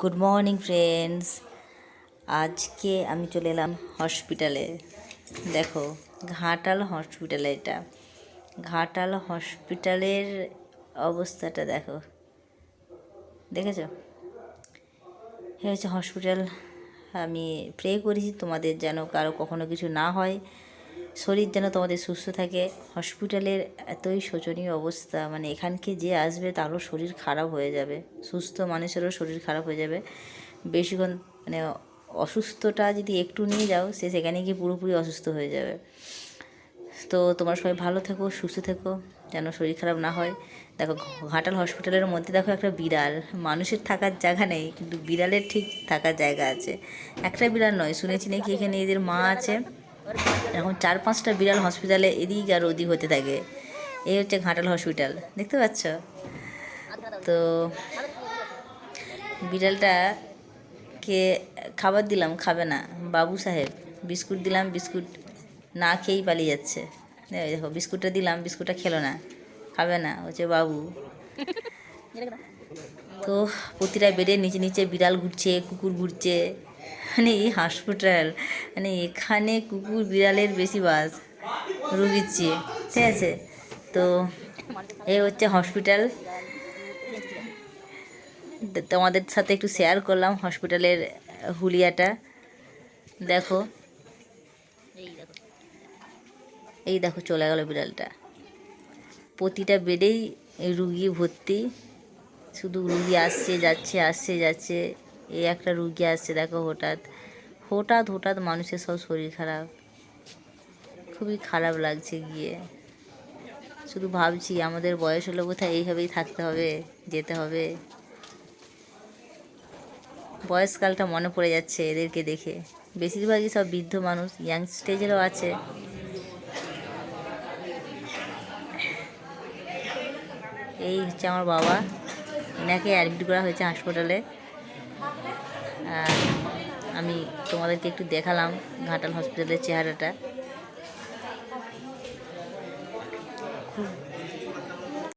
Good morning friends. আজকে আমি চলে এলাম হসপিটালে। দেখো, ঘাটাল হসপিটালে, এটা ঘাটাল হসপিটালের অবস্থাটা দেখো, দেখেছো? এ হচ্ছে হসপিটাল। আমি প্রে করেছি তোমাদের যেন কারো কখনো কিছু না হয়, শরীর যেন তোমাদের সুস্থ থাকে। হসপিটালের এতই শোচনীয় অবস্থা, মানে এখানকে যে আসবে তারও শরীর খারাপ হয়ে যাবে, সুস্থ মানুষেরও শরীর খারাপ হয়ে যাবে বেশিক্ষণ। মানে অসুস্থটা যদি একটু নিয়ে যাও, সে সেখানে গিয়ে পুরোপুরি অসুস্থ হয়ে যাবে। তো তোমরা সবাই ভালো থেকো, সুস্থ থেকো, যেন শরীর খারাপ না হয়। দেখো, ঘাটাল হসপিটালের মধ্যে দেখো একটা বিড়াল। মানুষের থাকার জায়গা নেই, কিন্তু বিড়ালের ঠিক থাকার জায়গা আছে। একটা বিড়াল নয়, শুনেছি নাকি এখানে এদের মা আছে, এরকম 4-5টা বিড়াল হসপিটালে এদিক আর ওদিক হতে থাকে। এই হচ্ছে ঘাটাল হসপিটাল, দেখতে পাচ্ছ? তো বিড়ালটাকে খাবার দিলাম, খাবে না। বাবু সাহেব, বিস্কুট দিলাম, বিস্কুট না খেয়েই পালিয়ে যাচ্ছে। দেখো, বিস্কুটটা দিলাম, বিস্কুটটা খেলো না, খাবে না, হচ্ছে বাবু। তো প্রতিটা বেডের নিচে নিচে বিড়াল ঘুরছে, কুকুর ঘুরছে। মানে এই হসপিটাল, মানে এখানে কুকুর বিড়ালের বেশি বাস রুগীর চেয়ে, ঠিক আছে? তো এই হচ্ছে হসপিটাল। তোমাদের সাথে একটু শেয়ার করলাম হসপিটালের হুলিয়াটা। দেখো, এই দেখো চলে গেল বিড়ালটা। প্রতিটা বেডেই রুগী ভর্তি, শুধু রুগী আসছে যাচ্ছে, আসছে যাচ্ছে। এই একটা রুগী আসছে, দেখো, হঠাৎ হঠাৎ হঠাৎ মানুষের সব শরীর খারাপ, খুবই খারাপ লাগছে গিয়ে। শুধু ভাবছি আমাদের বয়স হলে কোথায় এইভাবেই থাকতে হবে, যেতে হবে। বয়সকালটা মনে পড়ে যাচ্ছে এদেরকে দেখে। বেশিরভাগই সব বৃদ্ধ মানুষ, ইয়াং স্টেজেরও আছে। এই হচ্ছে আমার বাবা, এনাকে অ্যাডমিট করা হয়েছে হাসপাতালে। আর আমি তোমাদেরকে একটু দেখালাম ঘাটাল হসপিটালের চেহারাটা। খুব